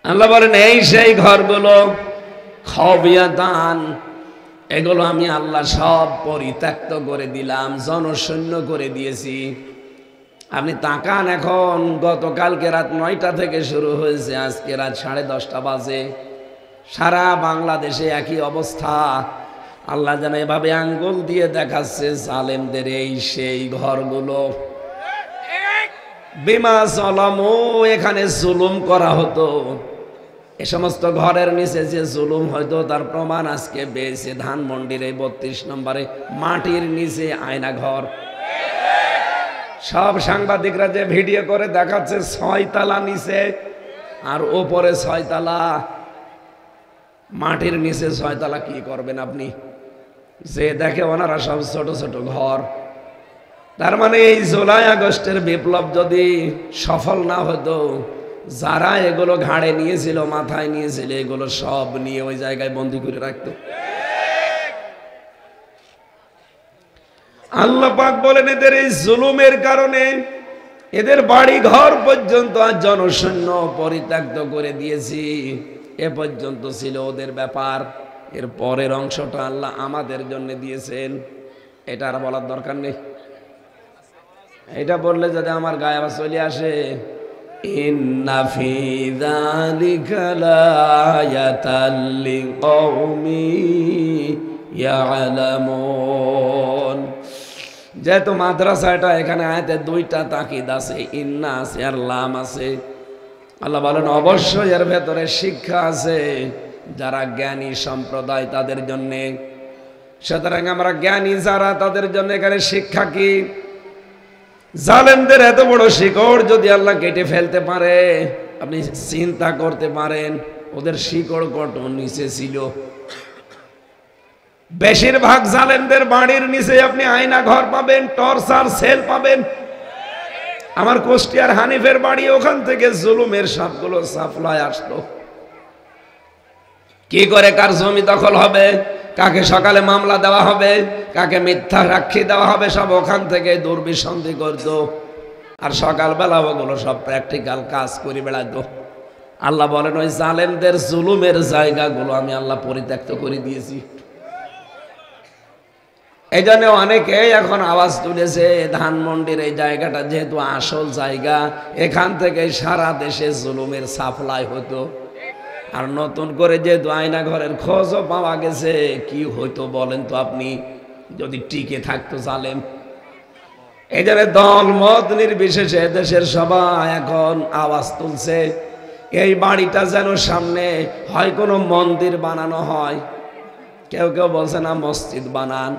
আল্লাহ বলেন এই সেই ঘরগুলো খাবিয়াতান, এগুলো আমি আল্লাহ সব পরিত্যক্ত করে দিলাম, জনশূন্য করে দিয়েছি। আপনি তাকান, এখন গতকালকে রাত 9টা থেকে শুরু হয়েছে, আজকে রাত 10:30 বাজে, সারা বাংলাদেশে একই অবস্থা। আল্লাহ যেন এভাবে আঙ্গুল দিয়ে দেখাচ্ছে জালেমদের এই সেই ঘরগুলো। বিমা জলামু, এখানে জুলুম করা হতো। এ সমস্ত ঘরের নিচে যে জুলুম হয়তো তার প্রমাণ আজকে পেয়েছে ধানমন্ডির এই 32 নম্বরে মাটির নিচে আয়না ঘর। সব সাংবাদিকরা যে ভিডিও করে দেখাচ্ছে 6 তলা নিচে আর ওপরে 6 তলা, মাটির নিচে 6 তলা কি করবেন আপনি? যে দেখে ওনারা সব ছোট ছোট ঘর। তার মানে এই জুলাই আগস্টের বিপ্লব যদি সফল না হতো, যারা এগুলো ঘাড়ে নিয়েছিল, মাথায় নিয়েছিল, এগুলো সব নিয়ে ওই জায়গায় বন্দী করে রাখতো। আল্লাহ পাক বলেন এদের এই জুলুমের কারণে এদের বাড়ি ঘর পর্যন্ত আজ জনশূন্য পরিত্যক্ত করে দিয়েছি। এ পর্যন্ত ছিল ওদের ব্যাপার, এর পরের অংশটা আল্লাহ আমাদের জন্য দিয়েছেন। এটা আর বলার দরকার নেই। এটা বললে যদি আমার গায়ে আবার চলে আসে, ইন্না ফি যালিকা লায়াতাল লিকাউমিন ইয়ালামুন। যেহেতু মাদ্রাসাটা এখানে আয়াতে 2টা তাকিদ আছে, ইন্না আছে আর লাম আছে। আল্লাহ বলেন অবশ্যই এর ভেতরে শিক্ষা আছে যারা জ্ঞানী সম্প্রদায় তাদের জন্য। সুতরাং আমরা জ্ঞানী যারা, তাদের জন্য এখানে শিক্ষা কি? জালেমদের এত বড় শিকড় যদি আল্লাহ কেটে ফেলতে পারে, আপনি চিন্তা করতে পারেন ওদের শিকড় কত নিচে ছিল। বেশিরভাগ জালেমদের বাড়ির নিচে আপনি আয়না ঘর পাবেন, টর্চার সেল পাবেন। আমার কুষ্টিয়ার হানিফের বাড়ি, ওখান থেকে জুলুমের সবগুলো সাপ্লাই আসতো। কি করে কার জমি দখল হবে, কাকে সকালে মামলা দেওয়া হবে, কাকে মিথ্যা সাক্ষী দেওয়া হবে, সব ওখান থেকে দুর্বিসন্ধি করতো। আর সকালবেলা ওগুলো সব প্র্যাকটিক্যাল কাজ করে বেড়াতো। আল্লাহ বলেন ওই জালেমদের জুলুমের জায়গাগুলো আমি আল্লাহ পরিত্যক্ত করে দিয়েছি। এই জন্য অনেকে এখন আওয়াজ তুলেছে ধানমন্ডির এই জায়গাটা যেহেতু আসল জায়গা, এখান থেকে সারা দেশে জুলুমের সাপ্লাই হতো। আর নতুন করে যেহেতু আয়না ঘরের খোঁজও পাওয়া গেছে, কি হইতো বলেন তো আপনি যদি টিকে থাকতো জালেম? এই জন্য দল মত নির্বিশেষে দেশের সবাই এখন আওয়াজ তুলছে এই বাড়িটা যেন সামনে হয় কোনো মন্দির বানানো হয়। কেউ কেউ বলছে না মসজিদ বানান,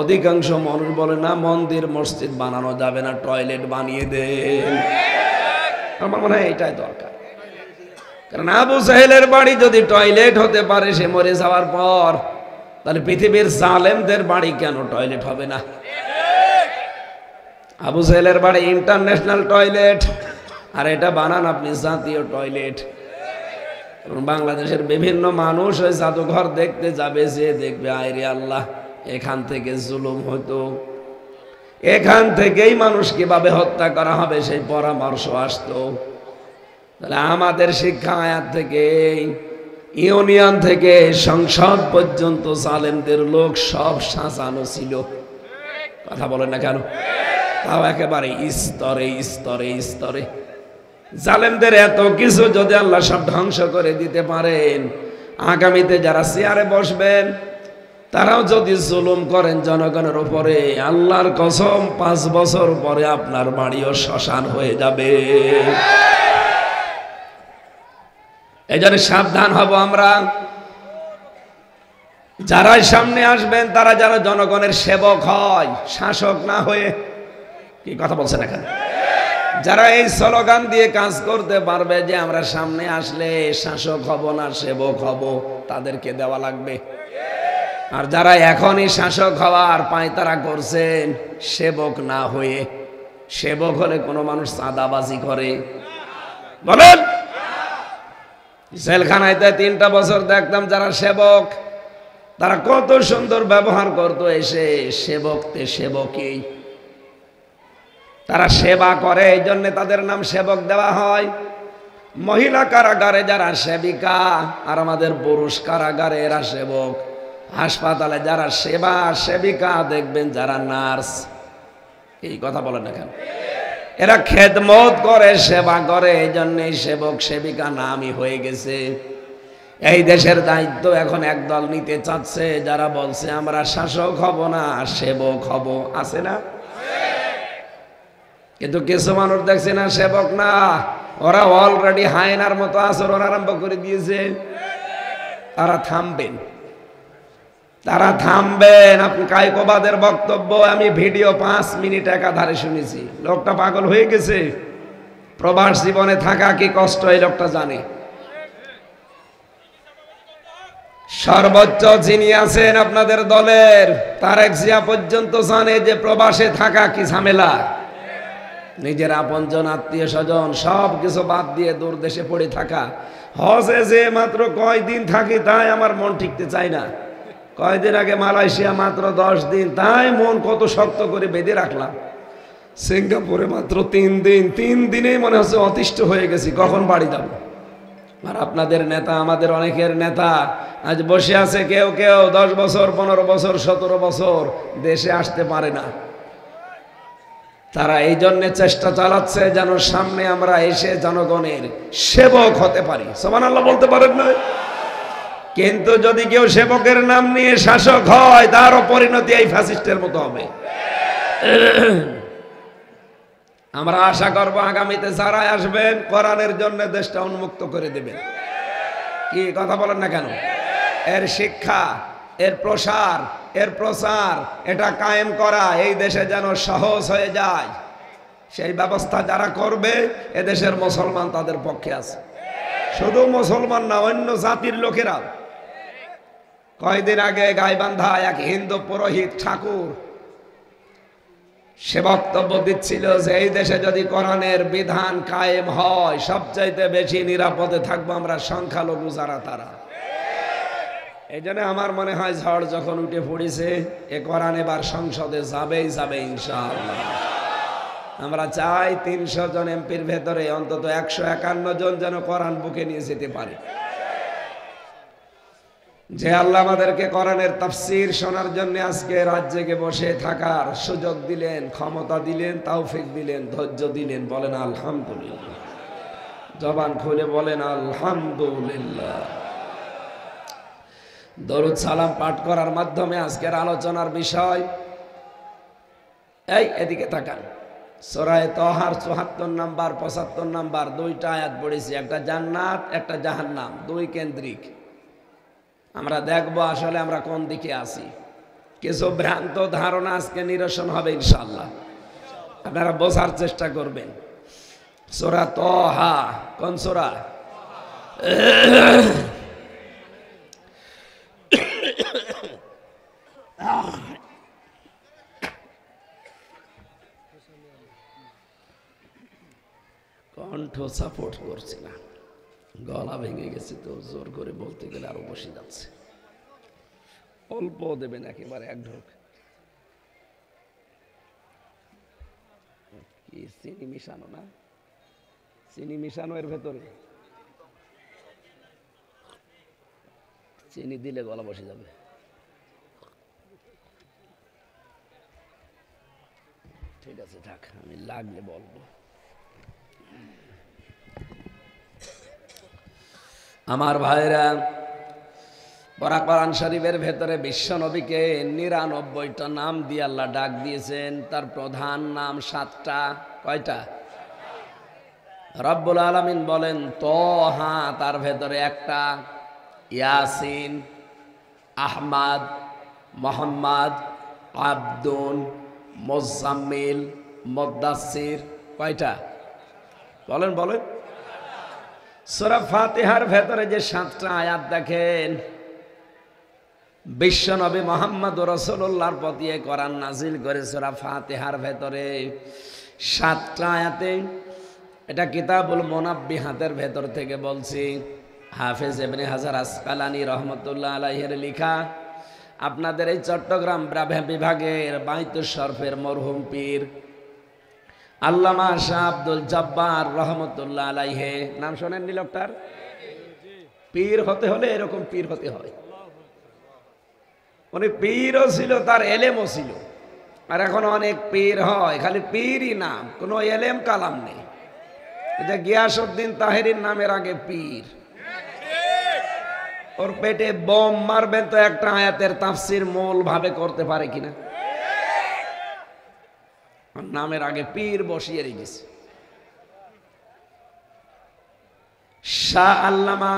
অধিকাংশ মানুষ বলে না মন্দির মসজিদ বানানো যাবে না, টয়লেট বানিয়ে দেন। আমার মনে হয় এটাই দরকার। কারণ আবু জাহেলের বাড়ি যদি টয়লেট হতে পারে সে মরে যাওয়ার পর, তাহলে পৃথিবীর জালেমদের বাড়ি কেন টয়লেট হবে না? আবু জাহেলের বাড়ি ইন্টারন্যাশনাল টয়লেট, আর এটা বানান আপনি জাতীয় টয়লেট। এবং বাংলাদেশের বিভিন্ন মানুষ ওই জাদুঘর দেখতে যাবে, যে দেখবে আয়রে আল্লাহ, এখান থেকে জুলুম হতো, এখান থেকেই মানুষ কিভাবে হত্যা করা হবে সেই পরামর্শ আসতো। তাহলে আমাদের শিক্ষা আয়াত থেকে ইউনিয়ন থেকে সংসদ পর্যন্ত জালেমদের লোক সব সাজানো ছিল। কথা বলেন না কেন? তাও একেবারে স্তরে স্তরে স্তরে। জালেমদের এত কিছু যদি আল্লাহ সব ধ্বংস করে দিতে পারেন, আগামীতে যারা চেয়ারে বসবেন তারাও যদি জুলুম করেন জনগণের উপরে, আল্লাহর কসম 5 বছর পরে আপনার বাড়িও শ্মশান হয়ে যাবে। এই জন্য সাবধান হব আমরা। যারাই সামনে আসবেন তারা যেন জনগণের সেবক হয়, শাসক না হয়ে। কি কথা বলছেন এখানে? যারা এই স্লোগান দিয়ে কাজ করতে পারবে যে আমরা সামনে আসলে শাসক হব না সেবক হব, তাদেরকে দেওয়া লাগবে। আর যারা এখনই শাসক হওয়ার পায়তারা করছেন সেবক না হয়ে, সেবক হলে কোনো মানুষ চাঁদাবাজি করে? বলেন। জেলখানায় 3টা বছর দেখতাম যারা সেবক, তারা কত সুন্দর ব্যবহার করতো। এসে সেবকতে সেবকই, তারা সেবা করে, এই জন্য তাদের নাম সেবক দেওয়া হয়। মহিলা কারাগারে যারা সেবিকা আর আমাদের পুরুষ কারাগারে এরা সেবক, হাসপাতালে যারা সেবা সেবিকা দেখবেন যারা নার্স, এই কথা বলেন না কেন? এরা খেদমত করে, সেবা করে, এই জন্যই সেবক সেবিকা নামই হয়ে গেছে। এই দেশের দায়িত্ব এখন একদল নিতে চাচ্ছে, যারা বলছে আমরা শাসক হব না সেবক হব, আছে না? কিন্তু কিছু মানুষ দেখছে না সেবক না, ওরা অলরেডি হায়নার মতো আচরণ আরম্ভ করে দিয়েছে। তারা থামবেন, তারা থামবেন। আপনি কায়কোবাদের বক্তব্য আমি ভিডিও 5 মিনিট একাধারে শুনেছি। লোকটা পাগল হয়ে গেছে। প্রবাস জীবনে থাকা কি কষ্ট এই লোকটা জানে। সর্বোচ্চ যিনি আছেন আপনাদের দলের তারেক জিয়া পর্যন্ত জানে যে প্রবাসে থাকা কি ঝামেলা। নিজের আপনজন আত্মীয় স্বজন সব কিছু বাদ দিয়ে দূর দেশে পড়ে থাকা। হজে যে মাত্র কয়দিন থাকি তাই আমার মন টিকতে চায় না। কয়দিন আগে মালয়েশিয়া মাত্র 10 দিন, তাই মন কত শক্ত করে বেঁধে রাখলাম। সিঙ্গাপুরে মাত্র 3 দিন, 3 দিনেই মনে হচ্ছে অতিষ্ঠ হয়ে গেছি, কখন বাড়ি যাব। আর আপনাদের নেতা, আমাদের অনেকের নেতা আজ বসে আছে, কেউ কেউ 10 বছর 15 বছর 17 বছর দেশে আসতে পারে না। তারা এই জন্য চেষ্টা চালাচ্ছে যেন সামনে আমরা এসে জনগণের সেবক হতে পারি। সুবহানাল্লাহ বলতে পারেন না? কিন্তু যদি কেউ সেবকের নাম নিয়ে শাসক হয়, তারও পরিণতি এই ফ্যাসিস্টের মতো হবে। আমরা আশা করব আগামীতে যারা আসবেন কোরআনের জন্য দেশটা উন্মুক্ত করে দেবেন। কি কথা বলেন না কেন? এর শিক্ষা, এর প্রসার, এর প্রচার এটা কায়েম করা এই দেশে যেন সহজ হয়ে যায়, সেই ব্যবস্থা যারা করবে এদেশের মুসলমান তাদের পক্ষে আছে। শুধু মুসলমান না, অন্য জাতির লোকেরাও। কয়দিন আগে গাইবান্ধা এক হিন্দু পুরোহিত ঠাকুর সে বক্তব্য দিচ্ছিল যে এই দেশে যদি কোরআনের বিধান কায়েম হয় সবচাইতে বেশি নিরাপদে থাকবো আমরা সংখ্যালঘু যারা তারা। এই জন্য আমার মনে হয় ঝড় যখন উঠে পড়েছে এ কোরআন এবার সংসদে যাবেই যাবে ইনশাআল্লাহ। আমরা চাই 300 জন এমপির ভেতরে অন্তত 151 জন যেন কোরআন বুকে নিয়ে যেতে পারে। যে আল্লাহ আমাদেরকে কোরআনের তাফসীর শোনার জন্য আজকে রাজ্যে বসে থাকার সুযোগ দিলেন, ক্ষমতা দিলেন, তৌফিক দিলেন, ধৈর্য দিলেন, বলেন আলহামদুলিল্লাহ। জবান খুলে বলেন আলহামদুলিল্লাহ। দরুদ সালাম পাঠ করার মাধ্যমে আজকের আলোচনার বিষয়, এই এদিকে তাকান, সূরা তাহার ৭৪ নাম্বার ৭৫ নাম্বার 2টা আয়াত পড়েছি। একটা জান্নাত, একটা জাহান্নাম, 2 কেন্দ্রিক। আমরা দেখব আসলে আমরা কোন দিকে আছি। কিছু ভ্রান্ত ধারণা আজকে নিরসন হবে ইনশাআল্লাহ। আপনারা বোঝার চেষ্টা করবেন। সূরা তাহা কোন সূরা? কণ্ঠ সাপোর্ট করছে না, গলা ভেঙে গেছে তো জোর করে বলতে গেলে আরো বসে যাচ্ছে। অল্প দেবেন, একেবারে এক ঢোক। কি চিনি মিশানো না? চিনি মিশানো এর ভেতরে? চিনি দিলে গলা বসে যাবে। ঠিক আছে থাক, আমি লাগলে বলবো। আমার ভাইরা, কোরআন শরীফের ভেতরে বিশ্ব নবীকে 99টা নাম দিয়ে আল্লাহ ডাক দিয়েছেন। তার প্রধান নাম 7টা। কয়টা? রব্বুল আলামিন বলেন তাহা, তার ভেতরে একটা ইয়াসিন, আহমদ, মোহাম্মদ, আব্দুন, মুজাম্মিল, মুদাসসির। কয়টা বলেন বলেন? সূরা ফাতিহার ভেতরে যে 7টা আয়াত দেখেন, বিশ্ব নবী মুহাম্মদ রাসূলুল্লাহর প্রতি এই কোরআন নাজিল করে সূরা ফাতিহার ভেতরে 7টা আয়াতে। এটা কিতাবুল মুনাব্বিহাতের ভেতর থেকে বলছি, হাফেজ ইবনে হাজার আসকালানী রহমতুল্লাহ আলাইহির লেখা। আপনাদের এই চট্টগ্রাম বিভাগের বাইতুশ শরফের মরহুম পীর আল্লামা শাহ আব্দুল জব্বার রহমতুল্লাহ আলাইহে, নাম শোনেননি লোকটার? পীর হতে হলে এরকম পীর হতে হয়। উনি পীরও ছিল, তার এলেমও ছিল। আর এখন অনেক পীর হয়, খালি পীরই নাম, কোনো এলেম কালাম নেই। এটা গিয়াসউদ্দিন তাহেরির নামের আগে পীর। ওর পেটে বোম মারবেন তো একটা আয়াতের তাফসির মূল ভাবে করতে পারে কিনা? নামের আগে পীর বসিয়ে রেখেছে। শাহ আল্লামা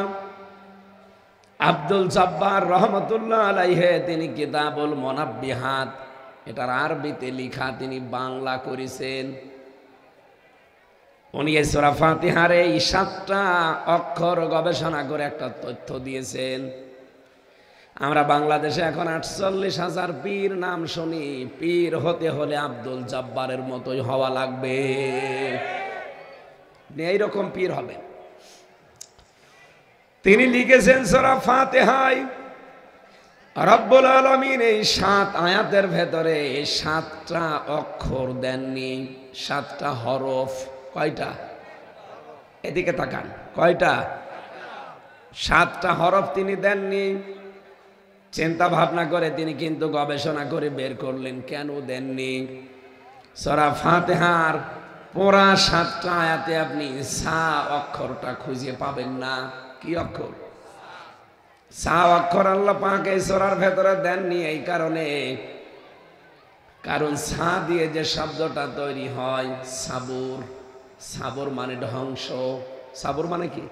আব্দুল জব্বার রহমতুল্লাহ আলাইহে তিনি কিতাবুল মুনাব্বিহাত, এটার আরবিতে লিখা, তিনি বাংলা করেছেন। উনি এই সূরা ফাতিহার এই 7টা অক্ষর গবেষণা করে একটা তথ্য দিয়েছেন। আমরা বাংলাদেশে এখন 48,000 পীর নাম শুনি, পীর হতে হলে আব্দুল জব্বারের মতোই হওয়া লাগবে, এইরকম পীর হবে। তিনি লিখেছেন সূরা ফাতিহায় রব্বুল আলামিন এই 7 আয়াতের ভেতরে 7টা অক্ষর দেননি, 7টা হরফ। কয়টা? এদিকে তাকান, কয়টা? 7টা হরফ তিনি দেননি। চিন্তা ভাবনা করে তিনি কিন্তু গবেষণা করে বের করলেন কেন দেননি। সূরা ফাতিহার পুরা 7টা আয়াতে আপনি সা অক্ষরটা খুঁজে পাবেন না। কি অক্ষর? সা অক্ষর আল্লাহ পাক এই সূরার ভেতরে দেননি এই কারণে, কারণ সা দিয়ে যে শব্দটা তৈরি হয় সাবুর, সাবুর মানে ধ্বংস। সাবুর মানে কি?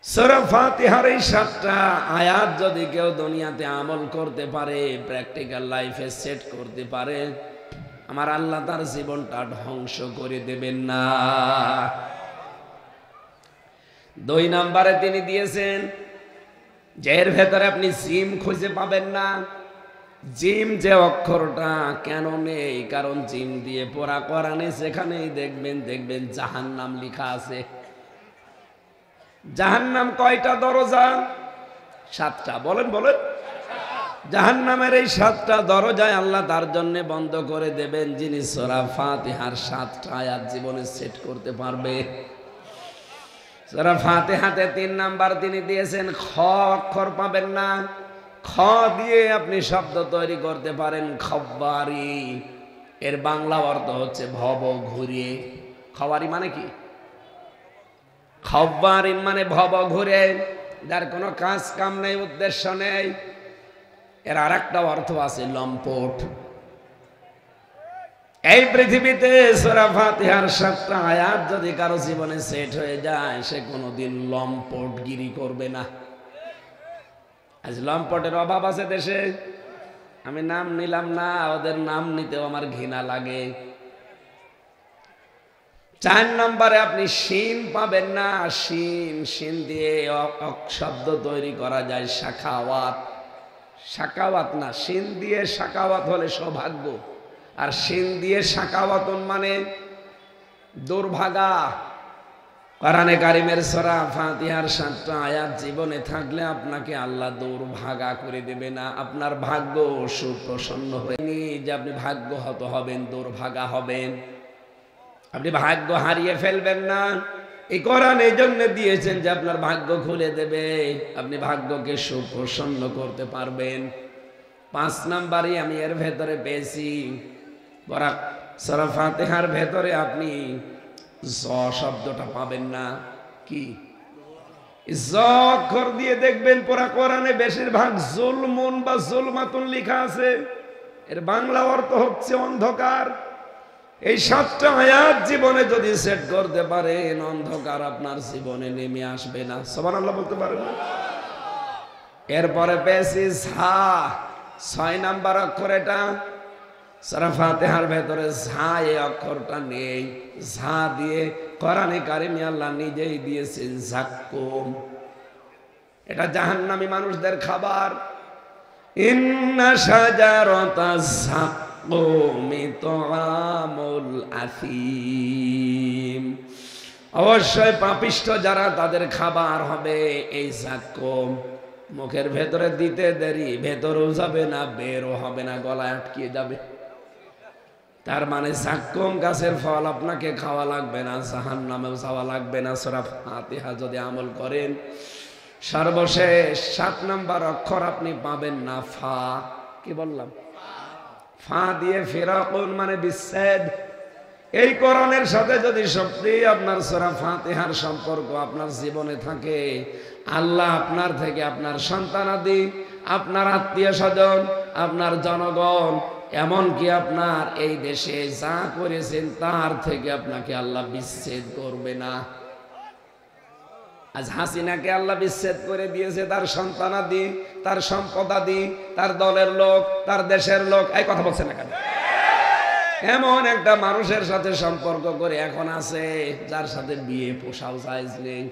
সূরা ফাতিহার এই 7টা আয়াত যদি কেউ দুনিয়াতে আমল করতে পারে, প্র্যাকটিক্যাল লাইফে সেট করতে পারে, আমার আল্লাহ তার জীবনটা ধ্বংস করে দেবেন না। 2 নম্বরে তিনি দিয়েছেন যে এর ভেতরে আপনি জিম খুঁজে পাবেন না। জিম যে অক্ষরটা কেন নেই? কারণ জিম দিয়ে পড়া কোরআনে সেখানেই দেখবেন জাহান্নাম লেখা আছে। জাহান্নাম কয়টা দরজা? 7টা। বলেন বলেন। জাহান্নামের এই 7টা দরজায় আল্লাহ তার জন্য বন্ধ করে দেবেন যিনি সূরা ফাতিহার 7টা আয়াত জীবনে সেট করতে পারবে। সূরা ফাতিহাতে 3 নাম্বার তিনি দিয়েছেন খ অক্ষর পাবেন না। খ দিয়ে আপনি শব্দ তৈরি করতে পারেন খব্বারি, এর বাংলা অর্থ হচ্ছে ভব ঘুরিয়ে। খবারি মানে কি? খব্বারিন মানে ভব ঘুরে, যার কোনো কাজ কাম নেই, উদ্দেশ্য নেই। এর আরেকটা অর্থ আছে লম্পট। এই পৃথিবীতে সূরা ফাতিহার 7টা আয়াত যদি কারো জীবনে সেট হয়ে যায়, সে কোনোদিন লম্পটগিরি করবে না। আজ লম্পটের অভাব আছে দেশে। আমি নাম নিলাম না, ওদের নাম নিতেও আমার ঘৃণা লাগে। 4 নম্বরে আপনি শিন পাবেন না। শিন দিয়ে শব্দ তৈরি করা যায় শাখাওয়াত। শাখাওয়াত না, শিন দিয়ে শাখাওয়াত হলে সৌভাগ্য, আর শিন দিয়ে শাখাওয়াতুন মানে দুর্ভাগা। কোরআনে কারিমের সূরা ফাতিহার 7টা আয়াত জীবনে থাকলে আপনাকে আল্লাহ দুর্ভাগা করে দেবে না। আপনার ভাগ্য সুপ্রসন্ন হয়নি যে আপনি ভাগ্যহত হবেন, দুর্ভাগা হবেন। আপনি ভাগ্য হারিয়ে ফেলবেন না। এই কোরআন এই জন্য দিয়েছেন যে আপনার ভাগ্য খুলে দেবে, আপনি ভাগ্যকে সুপ্রসন্ন করতে পারবেন। 5 নাম্বারে আমি এর ভেতরে পেয়েছি সূরা ফাতিহার ভেতরে আপনি জ শব্দটা পাবেন না। কি? জ অক্ষর দিয়ে দেখবেন পুরা কোরআনে বেশিরভাগ জুলমুন বা জুলমাতুন লেখা আছে। এর বাংলা অর্থ হচ্ছে অন্ধকার। এই 7টা আয়াত জীবনে যদি সেট করতে পারেন, অন্ধকার আপনার জীবনে নেমে আসবে না। সুবহানাল্লাহ বলতে পারেন না? এরপরে পেয়েছি ঝা, 6 নাম্বার অক্ষর। এটা সূরা ফাতিহার ভেতরে ঝা এই অক্ষরটা নেই। ঝা দিয়ে কোরআনে কারিমে আল্লাহ নিজেই দিয়েছেন যাক্কুম। এটা জাহান্নামী মানুষদের খাবার। ইন্না শাজারাতাজ যাক্কুম তুআমুল আসিম। অবশ্যই পাপিষ্ঠ যারা, তাদের খাবার হবে এই যাক্কুম। মুখের ভেতরে দিতে দেরি, ভেতরেও যাবে না, বেরও হবে না, গলায় আটকিয়ে যাবে। তার মানে জাক্কুম গাছের ফল আপনাকে খাওয়া লাগবে না, জাহান্নামেও যাওয়া লাগবে না সূরা ফাতিহা যদি আমল করেন। সর্বশেষ 7 নম্বর অক্ষর আপনি পাবেন না, ফা। কি বললাম? ফা দিয়ে ফিরাকুন মানে বিচ্ছেদ। এই কোরআনের সাথে যদি সত্যি আপনার সূরা ফাতিহার সম্পর্ক আপনার জীবনে থাকে, আল্লাহ আপনার থেকে আপনার সন্তানাদি, আপনার আত্মীয় স্বজন, আপনার জনগণ, এমনকি আপনার এই দেশে যা করেছেন তার থেকে আপনাকে আল্লাহ বিচ্ছেদ করবে না। আজ হাসিনাকে আল্লাহ বিচ্ছেদ করে দিয়েছে, তার সন্তানাদি, তার সম্পদাদি, তার দলের লোক, তার দেশের লোক। এই কথা বলছে না কেন? এমন একটা মানুষের সাথে সম্পর্ক করে এখন আছে যার সাথে বিয়ে পোষাও জায়েজ নেই।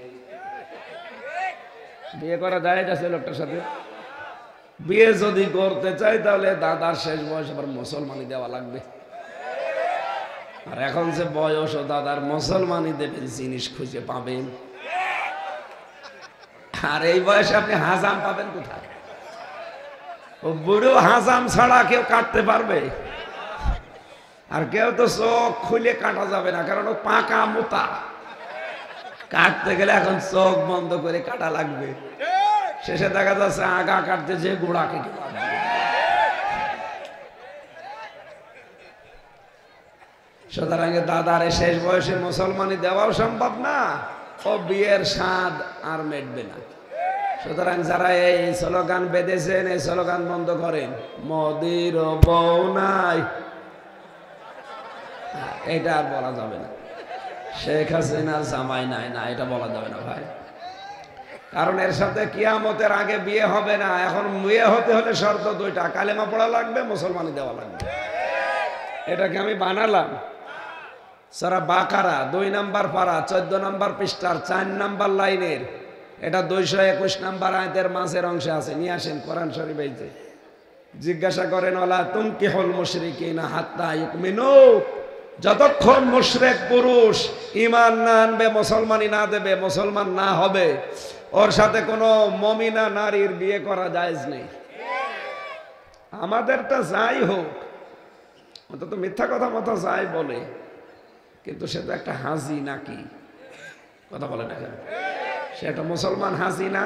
বিয়ে করা জায়েজ আছে লোকটার সাথে? বিয়ে যদি করতে চাই তাহলে দাদার শেষ বয়স আবার মুসলমানি দেওয়া লাগবে। আর এখন যে বয়স ও দাদার মুসলমানি দেবেন জিনিস খুঁজে পাবেন, আর এই বয়সে আপনি হাজাম পাবেন কোথায়? ও বুড়ো হাজাম ছাড়া কেউ কাটতে পারবে? আর কেউ তো চোখ খুলে কাটা যাবে না, কারণ ও পাকা মোটা। কাটতে গেলে এখন চোখ বন্ধ করে কাটা লাগবে। শেষে দেখা যাচ্ছে আগা কাটতে যে গোড়া কেটে পারবে। সুতরাং দাদার শেষ বয়সে মুসলমানি দেওয়াও সম্ভব না, ও বিয়ের স্বাদ আর মেটবে না। সুতরাং যারা এই স্লোগান বেঁধেছেন, এই স্লোগান বন্ধ করেন। মোদির বউ নাই, এটা আর বলা যাবে না। শেখ হাসিনার জামাই নাই, না এটা বলা যাবে না ভাই। কারণ এর সাথে কিয়ামতের আগে বিয়ে হবে না। এখন বিয়ে হতে হলে শর্ত 2টা, কালেমা পড়া লাগবে, মুসলমানি দেওয়া লাগবে। এটাকে আমি বানালাম। সূরা বাকারা 2 নম্বর পারা 14 নম্বর পৃষ্ঠার 4 নম্বর লাইনের, এটা 221 নম্বর আয়াতের মাঝের অংশে আছে। নিয়ে আসেন কোরআন শরীফ। এই যে জিজ্ঞাসা করেন, ওয়ালা তুনকিহুল মুশরিকিনা হাত্তা ইউমিনু, যতক্ষণ মুশরিক পুরুষ ঈমান না আনবে, মুসলমানি না দেবে, মুসলমান না হবে, ওর সাথে কোনো মুমিনা নারীর বিয়ে করা জায়েজ নেই। আমাদেরটা যাই হোক, অন্তত মিথ্যা কথা মতো যাই বলে, কিন্তু সে তো একটা হাজি নাকি? কথা বলে না কেন? সে একটা মুসলমান হাজি না?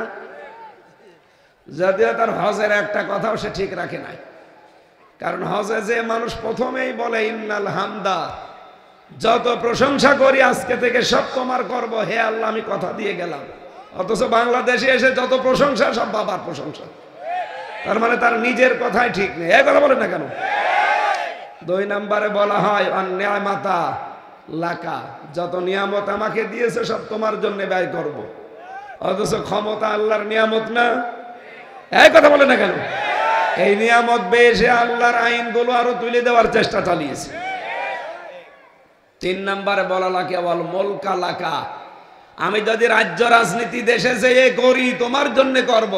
যদিও তার হজের একটা কথাও সে ঠিক রাখে নাই। কারণ হজে যে মানুষ প্রথমেই বলে ইন্নাল হামদা, যত প্রশংসা করি আজকে থেকে সব তোমার করব, হে আল্লাহ আমি কথা দিয়ে গেলাম, অথচ বাংলাদেশে এসে যত প্রশংসা সব বাবার প্রশংসা। তার মানে তার নিজের কথাই ঠিক নেই। এই কথা বলে না কেন? 2 নম্বরে বলা হয় অন্যায়মাতা লাকা, যত নিয়ামত আমাকে দিয়েছে সব তোমার জন্য ব্যয় করব, অথচ ক্ষমতা আল্লাহর নিয়ামত না? এই কথা বলে না কেন? এই নিয়ামত বেশে আল্লাহর আইনগুলো আরো তুলে দেওয়ার চেষ্টা চালিয়েছে। 3 নম্বরে বলা লাগে বল মুলকা লাকা, আমি যদি রাজ্য রাজনীতি দেশে যেয়ে করি তোমার জন্য করব,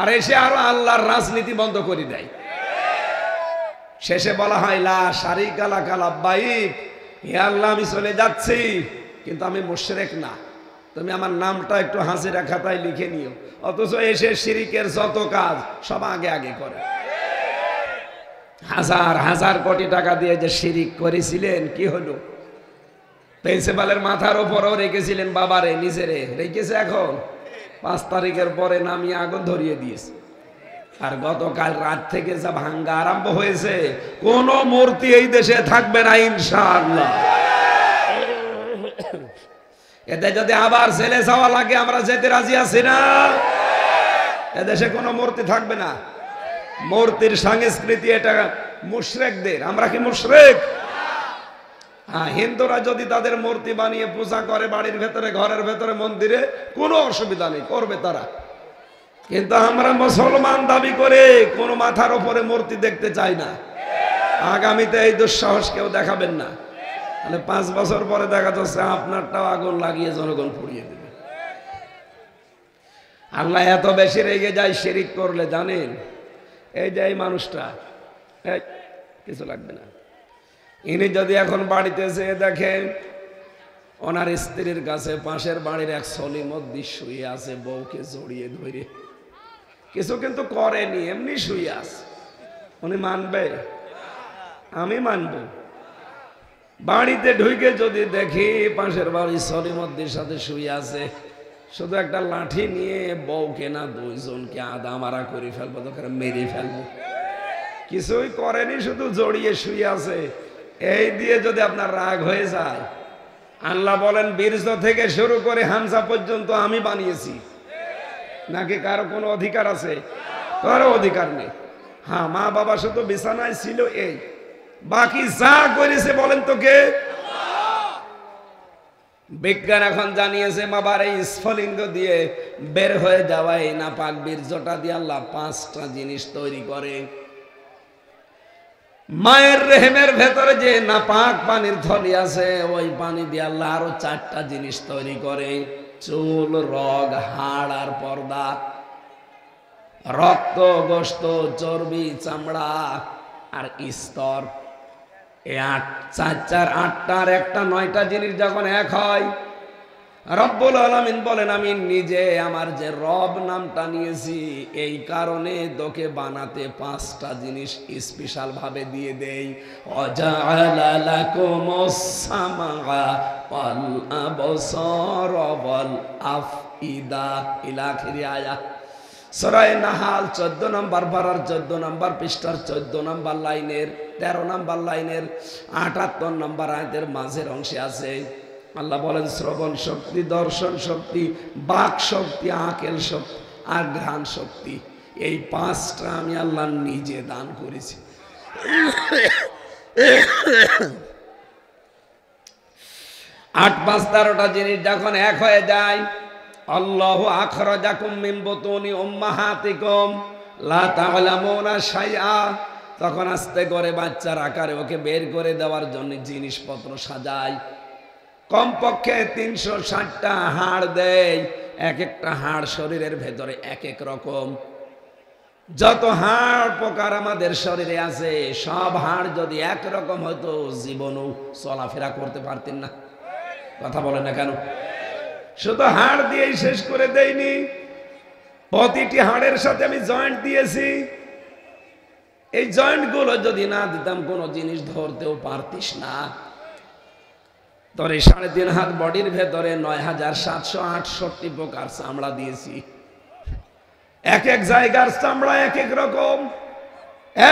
আর এসে আরো আল্লাহর রাজনীতি বন্ধ করে দেয়। শেষে বলা হয় লা শারিকা লাকা লাব্বাইক, হে আল্লাহ আমি চলে যাচ্ছি, কিন্তু আমি মুশরিক না, তুমি আমার নামটা একটু হাজিরা খাতায় লিখে নিও। অথচ এসে শিরিকের যত কাজ সব আগে আগে করে। হাজার হাজার কোটি টাকা দিয়ে যে শিরিক করেছিলেন, কি হলো? প্রিন্সিপালের মাথার উপরও রেখেছিলেন বাবারে, নিজেরে রেখেছে। এখন 5 তারিখের পরে নামিয়ে আগুন ধরিয়ে দিয়েছে। আর গতকাল রাত থেকে যা ভাঙ্গা আরম্ভ হয়েছে, কোন মূর্তি এই দেশে থাকবে না ইনশাআল্লাহ। এতে যদি আবার ছেলে যাওয়া লাগে আমরা যেতে রাজি আছি না। এদেশে কোনো মূর্তি থাকবে না। মূর্তির সংস্কৃতি এটা মুশরিকদের। আমরা কি মুশরিক? হ্যাঁ, হিন্দুরা যদি তাদের মূর্তি বানিয়ে পূজা করে বাড়ির ভেতরে, ঘরের ভেতরে, মন্দিরে, কোনো অসুবিধা নেই, করবে তারা। কিন্তু আমরা মুসলমান দাবি করে কোনো মাথার উপরে মূর্তি দেখতে চাই না। আগামীতে এই দুঃসাহস কেউ দেখাবেন না, মানে 5 বছর পরে দেখা যাচ্ছে আপনারটাও আগুন লাগিয়ে জনগণ পুড়িয়ে দেবে। আল্লাহ এত বেশি রেগে যায় শিরিক করলে, জানেন? এই যে এই মানুষটা, কিছু লাগবে না, ইনি যদি এখন বাড়িতে যেয়ে দেখেন ওনার স্ত্রীর কাছে পাশের বাড়ির এক সলিমদ্দি শুয়ে আছে, বউকে জড়িয়ে ধরে, কিছু কিন্তু করেনি, এমনি শুয়ে আছে, উনি মানবে? আমি মানব? বাড়িতে ঢুকে যদি দেখি পাশের বাড়ি সলিমদ্দির সাথে শুয়ে আছে, শুধু একটা লাঠি নিয়ে বউকে না দুইজনকে আদা মারা করে ফেলবো, তখন মেরে ফেলবো। কিছুই করেনি, শুধু জড়িয়ে শুয়ে আছে। এই দিয়ে যদি আপনার রাগ হয়ে যায়, আল্লাহ বলেন বীর্য থেকে শুরু করে হামজা পর্যন্ত আমি বানিয়েছি, নাকি কারো কোনো অধিকার আছে? কারো অধিকার নেই। হ্যাঁ, মা বাবা শুধু বিছানায় ছিল, এই বাকি যা করেছে বলেন তো কে? বিজ্ঞান এখন জানিয়েছে বাবার এই স্ফলিঙ্গ দিয়ে বের হয়ে যাওয়া এই নাপাক বীর্যটা দিয়ে আল্লাহ 5টা জিনিস তৈরি করে। মায়ের রেহেমের ভেতরে যে নাপাক পানির থলি আছে, ওই পানি দিয়ে আল্লাহ আরো 4টা জিনিস তৈরি করে: চুল, রগ, হাড় আর পর্দা, রক্ত, গোশত, চর্বি, চামড়া আর স্তর। এই 4 4 8টার একটা 9টা জিনিস যখন এক হয়, রব্বুল আলামিন বলেন আমি নিজে আমার যে রব নামটা নিয়েছি এই কারণে তোকে বানাতে 5টা জিনিস স্পেশাল ভাবে দিয়ে দেই। ওয়াজআলা লাকুমুস সামআ ওয়াল আবসারা ওয়াল আফইদা ইলা আখিরি আয়াত। সূরা নাহাল 14 নম্বর পারার 14 নম্বর পৃষ্ঠার 14 নম্বর লাইনের 13 নম্বর লাইনের 78 নম্বর আয়াতের মাঝের অংশে আছে। আল্লাহ বলেন শ্রবণ শক্তি, দর্শন শক্তি, বাক শক্তি, আকেল শক্তি আর ঘ্রাণ শক্তি, এই 5টা আমি আল্লাহ নিজে দান করেছি। 8 5 13টা জিনিস যখন এক হয়ে যায়, আল্লাহু আখরাজাকুম মিন বুতুনি উম্মাহাতিকুম লা তা'লামুনা শাইআ, তখন আস্তে করে বাচ্চার আকারে ওকে বের করে দেওয়ার জন্য জিনিসপত্র সাজায়। কমপক্ষে 360টা হাড় দেয়, এক একটা হাড় শরীরের ভেতরে এক এক রকম। যত হাড় প্রকার আমাদের শরীরে আছে, সব হাড় যদি একরকম হতো জীবনও চলাফেরা করতে পারতেন না। কথা বলেন না কেন? শুধু হাড় দিয়েই শেষ করে দেয়নি, প্রতিটি হাড়ের সাথে আমি জয়েন্ট দিয়েছি। এই জয়েন্ট গুলো যদি না দিতাম কোনো জিনিস ধরতেও পারতিস না। তোর এই 3.5 হাত বডির ভেতরে 9768 প্রকার চামড়া দিয়েছি। এক এক জায়গার চামড়া এক এক রকম,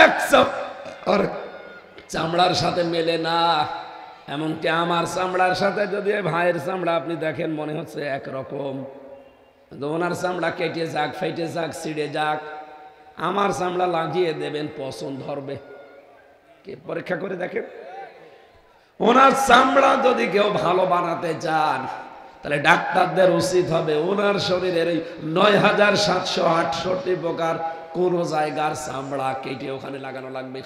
এক চামড়ার সাথে মেলে না। এমনকি আমার চামড়ার সাথে যদি ভাইয়ের চামড়া আপনি দেখেন মনে হচ্ছে একরকম, ওনার চামড়া কেটে যাক, ফেটে যাক, ছিঁড়ে যাক, আমার চামড়া লাগিয়ে দেবেন, পছন্দ ধরবে। কে পরীক্ষা করে দেখেন। ওনার চামড়া যদি কেউ ভালো বানাতে চান, তাহলে ডাক্তারদের উচিত হবে ওনার শরীরের এই 9768 প্রকার কোন জায়গার চামড়া কেটে ওখানে লাগানো লাগবে।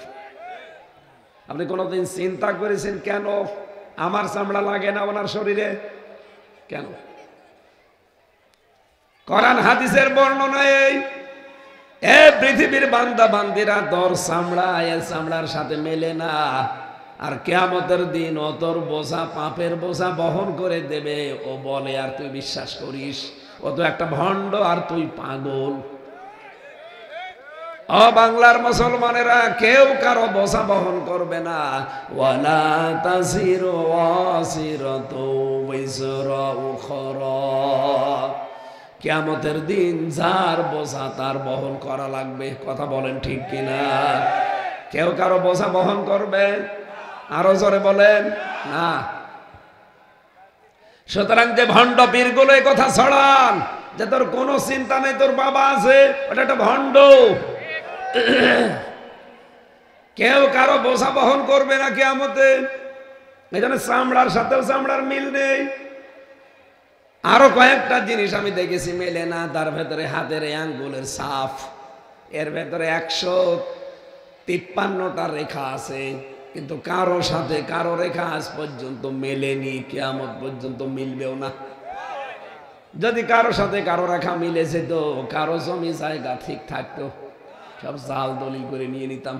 আপনি কোনোদিন চিন্তা করেছেন কেন আমার চামড়া লাগে না ওনার শরীরে? কেন? কোরআন হাদিসের বর্ণনা এই, এ পৃথিবীর বান্দা বান্দিরা, তোর চামড়া এর চামড়ার সাথে মেলে না। আর কিয়ামতের দিন ও তোর বোঝা, পাপের বোঝা বহন করে দেবে। ও বলে আর তুই বিশ্বাস করিস? ও তো একটা ভণ্ড আর তুই পাগল। ও বাংলার মুসলমানেরা, কেউ কারো বোঝা বহন করবে না। ওয়ালা তাসিরু ওয়াসিরাতু বিসরা উখরা, কিয়ামতের দিন যার বোঝা তার বহন করা লাগবে। কথা বলেন ঠিক কিনা? কেউ কারো বোঝা বহন করবে? আরো জোরে বলেন না। সুতরাং যে ভণ্ড পীরগুলো এই কথা ছড়ান যে তোর কোনো চিন্তা নেই, তোর বাবা আছে, ওটা একটা ভণ্ড। কেউ কারো বোঝা বহন করবে না কিয়ামতে। এই জন্য চামড়ার সাথেও চামড়ার মিল নেই। আরো কয়েকটা জিনিস আমি দেখেছি মেলে না, তার ভেতরে হাতের এই আঙ্গুলের ছাপ, এর ভেতরে 153টা রেখা আছে, কিন্তু কারো সাথে কারো রেখা আজ পর্যন্ত মেলেনি, কিয়ামত পর্যন্ত মিলবেও না। যদি কারো সাথে কারো রেখা মিলেছে তো কারো জমি জায়গা ঠিক থাকতো, সব জাল দলিল করে নিয়ে নিতাম।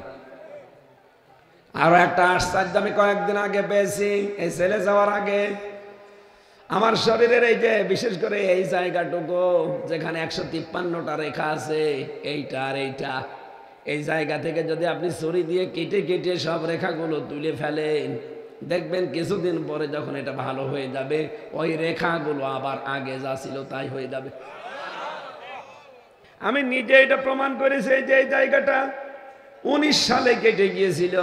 আরো একটা আশ্চর্য আমি কয়েকদিন আগে পেয়েছি, এই ছেলে যাওয়ার আগে। আমার শরীরের এই যে বিশেষ করে এই জায়গাটুকু যেখানে 153টা রেখা আছে, এইটা আর এইটা, এই জায়গা থেকে যদি আপনি ছুরি দিয়ে কেটে কেটে সব রেখাগুলো তুলে ফেলেন, দেখবেন কিছুদিন পরে যখন এটা ভালো হয়ে যাবে, ওই রেখাগুলো আবার আগে যা ছিল তাই হয়ে যাবে। আমি নিজে এটা প্রমাণ করেছি যে এই জায়গাটা 19 সালে কেটে গিয়েছিল।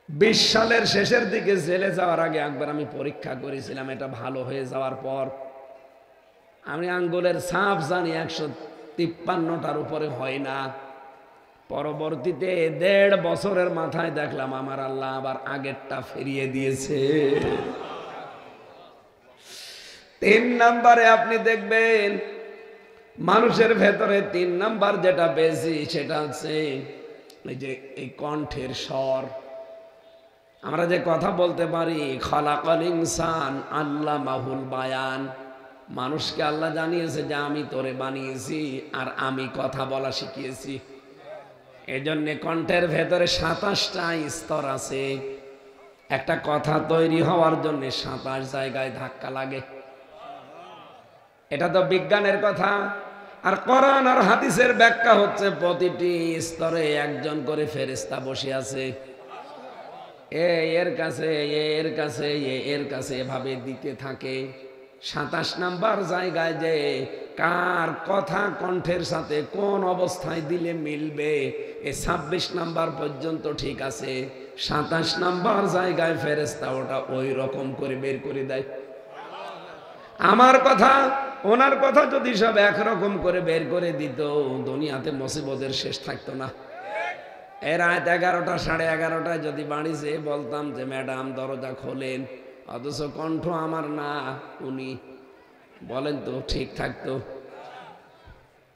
20 সালের শেষের দিকে জেলে যাওয়ার আগে একবার আমি পরীক্ষা করেছিলাম, এটা ভালো হয়ে যাওয়ার পর আমি আঙ্গুলের ছাপ জানি 153টার উপরে হয় না। পরবর্তীতে 1.5 বছরের মাথায় দেখলাম আমার আল্লাহ আবার আগেরটা ফিরিয়ে দিয়েছে। 3 নম্বরে আপনি দেখবেন মানুষের ভেতরে 3 নাম্বার যেটা বেশি সেটা হচ্ছে এই যে এই কণ্ঠের স্বর। আমরা যে কথা বলতে পারি, খলাকাল ইনসান আল্লামাহুল বায়ান, মানুষকে আল্লাহ জানিয়েছে যে আমি তোরে বানিয়েছি আর আমি কথা বলা শিখিয়েছি। এজন্য কণ্ঠের ভেতরে 27টা স্তর আছে। একটা কথা তৈরি হওয়ার জন্য 27 জায়গায় ধাক্কা লাগে। এটা তো বিজ্ঞানের কথা। আর কোরআন আর হাদিসের ব্যাখ্যা হচ্ছে প্রতিটি স্তরে একজন করে ফেরেশতা বসে আছে। এর কাছে এর কাছে এর কাছে এভাবে দিতে থাকে। 27 নাম্বার জায়গায় যে কার কথা কণ্ঠের সাথে কোন অবস্থায় দিলে মিলবে, 26 নাম্বার পর্যন্ত ঠিক আছে। 27 নাম্বার জায়গায় ফেরেশতা ওটা ওই রকম করে বের করে দেয়। আমার কথা ওনার কথা যদি সব একরকম করে বের করে দিত, দুনিয়াতে মুসিবতের শেষ থাকতো না। এর রাত 11টা 11:30টায় যদি বাড়ি যেয়ে বলতাম যে ম্যাডাম দরজা খোলেন, অথচ কণ্ঠ আমার না উনি, বলেন তো ঠিক থাকতো?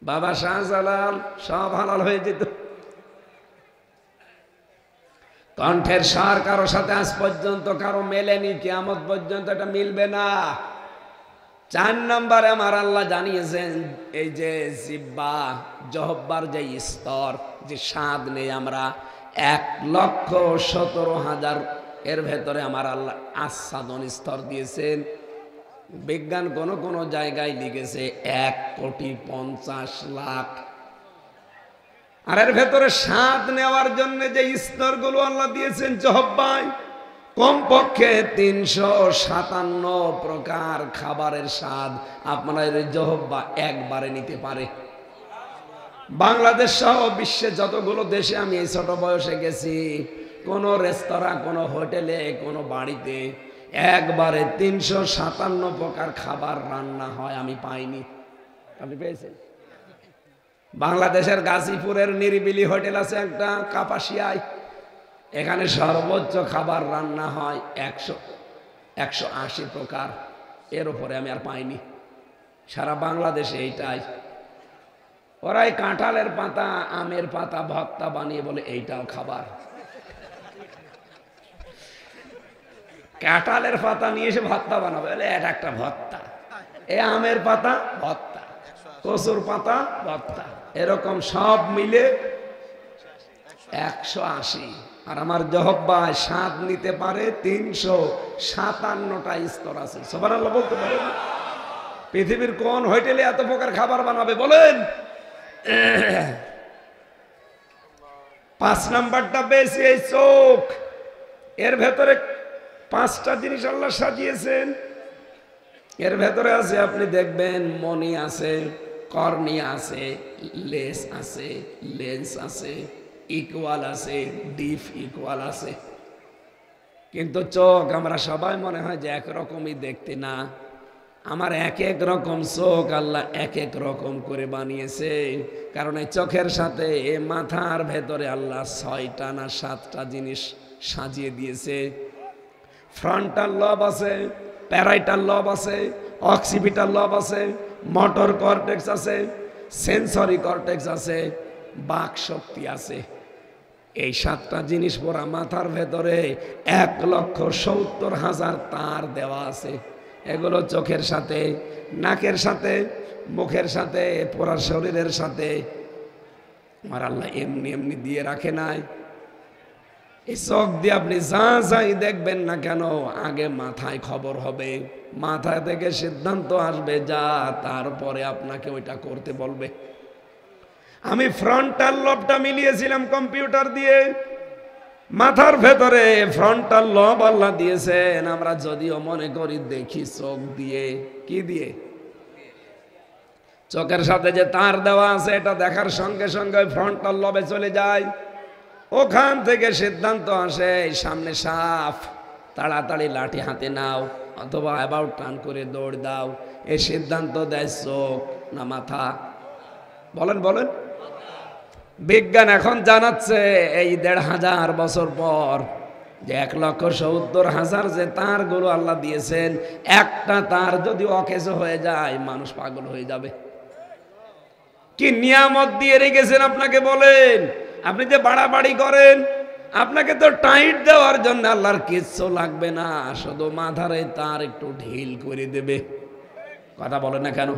বাবা শাহজালাল সব হালাল হয়ে যেত। কণ্ঠের স্বর কারো সাথে আজ পর্যন্ত কারো মেলেনি, কিয়ামত পর্যন্ত এটা মিলবে না। 4 নম্বরে আমার আল্লাহ জানিয়েছেন এই যে জিহ্বা জহব্বার যে স্তর, যে স্বাদ নেই আমরা 1,17,000 এর ভেতরে আমার আল্লাহ আস্বাদন স্তর দিয়েছেন। বিজ্ঞান কোন কোন জায়গায় লিখেছে 1,50,00,000। আর এর ভেতরে স্বাদ নেওয়ার জন্য যে স্তরগুলো আল্লাহ দিয়েছেন জহব্বায়, কমপক্ষে 357 প্রকার খাবারের স্বাদ আপনার জহব্বা একবারে নিতে পারে। বাংলাদেশ সহ বিশ্বে যতগুলো দেশে আমি এই ছোট বয়সে গেছি, কোন রেস্তোরাঁ, কোন হোটেলে, কোন বাড়িতে একবারে 357 প্রকার খাবার রান্না হয় আমি পাইনি। আপনি পেয়েছেন? বাংলাদেশের গাজীপুরের নিরিবিলি হোটেল আছে একটা কাপাসিয়ায়, এখানে সর্বোচ্চ খাবার রান্না হয় 180 প্রকার। এর উপরে আমি আর পাইনি সারা বাংলাদেশে। এইটাই ওরাই কাঁঠালের পাতা, আমের পাতা ভর্তা বানিয়ে বলে এইটাও খাবার। কাঁঠালের পাতা নিয়ে এসে ভর্তা বানাবে, এটা একটা ভর্তা। এ আমের পাতা ভর্তা, কচুর পাতা ভর্তা, এরকম সব মিলে 180। আর আমার জহব্বায় স্বাদ নিতে পারে 357টা স্তর আছে। সুবহানাল্লাহ বলতে পারেন? পৃথিবীর কোন হোটেলে এত প্রকার খাবার বানাবে বলেন? 5 নাম্বারটা বেশি, এই চোখ। এর ভেতরে 5টা জিনিস আল্লাহ সাজিয়েছেন। এর ভেতরে আছে, আপনি দেখবেন মনি আছে, কর্নিয়া আছে, লেস আছে, লেন্স আছে, ইকুয়াল আছে, ডিপ ইকুয়াল আছে। কিন্তু চোখ আমরা সবাই মনে হয় যে একরকমই দেখতে, না। আমার এক এক রকম চোখ আল্লাহ এক এক রকম করে বানিয়েছে। কারণ এই চোখের সাথে এ মাথার ভেতরে আল্লাহ 6টা না 7টা জিনিস সাজিয়ে দিয়েছে। ফ্রন্টাল লব আছে, প্যারাইটাল লব আছে, অক্সিপিটাল লব আছে, মোটর কর্টেক্স আছে, সেন্সরি কর্টেক্স আছে, বাক শক্তি আছে। এই 7টা জিনিস পড়া মাথার ভেতরে 1,70,000 তার দেওয়া আছে। এগুলো চোখের সাথে, নাকের সাথে, মুখের সাথে, পুরা শরীরের সাথে আমার আল্লাহ এমনি এমনি দিয়ে রাখে নাই। এই চোখ দিয়ে আপনি যা যাই দেখবেন না কেন, আগে মাথায় খবর হবে, মাথা থেকে সিদ্ধান্ত আসবে যা, তারপরে আপনাকে ওইটা করতে বলবে। আমি ফ্রন্টাল লবটা মিলিয়েছিলাম কম্পিউটার দিয়ে, মাথার ভেতরে ফ্রন্টাল লব আল্লাহ দিয়েছেন। আমরা যদিও মনে করি দেখি চোখ দিয়ে, কি দিয়ে? চোখের সাথে যে তার দেওয়া আছে এটা দেখার সঙ্গে সঙ্গে ফ্রন্টাল লবে চলে যায়। ওখান থেকে সিদ্ধান্ত আসে সামনে সাপ, তাড়াতাড়ি লাঠি হাতে নাও অথবা অ্যাবাউট টার্ন করে দৌড় দাও। এই সিদ্ধান্ত দেয় চোখ না মাথা? বলেন বলেন। বিজ্ঞান এখন জানাচ্ছে এই ১৫০০ বছর পর যে ১,৭০,০০০ যে তারগুলো আল্লাহ দিয়েছেন, একটা তার যদি অকেজ হয়ে যায় মানুষ পাগল হয়ে যাবে। কি নিয়ামত দিয়ে রেখেছেন আপনাকে বলেন। আপনি যে বাড়াবাড়ি করেন, আপনাকে তো টাইট দেওয়ার জন্য আল্লাহর কিচ্ছু লাগবে না, শুধু মাথারে তার একটু ঢিল করে দেবে। কথা বলেন না কেন?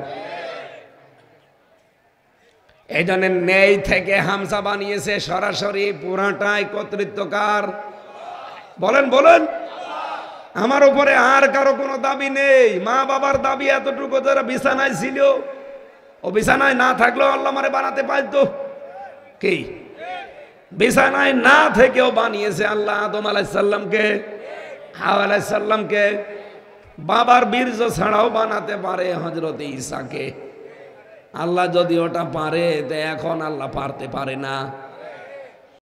এই জন্য নেই থেকে হামসা বানিয়েছে সরাসরি, পুরাটাই কর্তৃত্বকার। বলেন বলেন। আমার উপরে আর কারো কোনো দাবি নেই। মা বাবার দাবি এতটুকু, যারা বিছানায় ছিল, ও বিছানায় না থাকলেও আল্লাহ আমারে বানাতে পারতো। কি বিছানায় না থেকেও বানিয়েছে আল্লাহ আদম আলাইহিস সালামকে, হাওয়া আলাইহিস সালামকে। বাবার বীর্য ছাড়াও বানাতে পারে হযরত ঈসাকে। আল্লাহ যদি ওটা পারে, তো এখন আল্লাহ পারতে পারে না?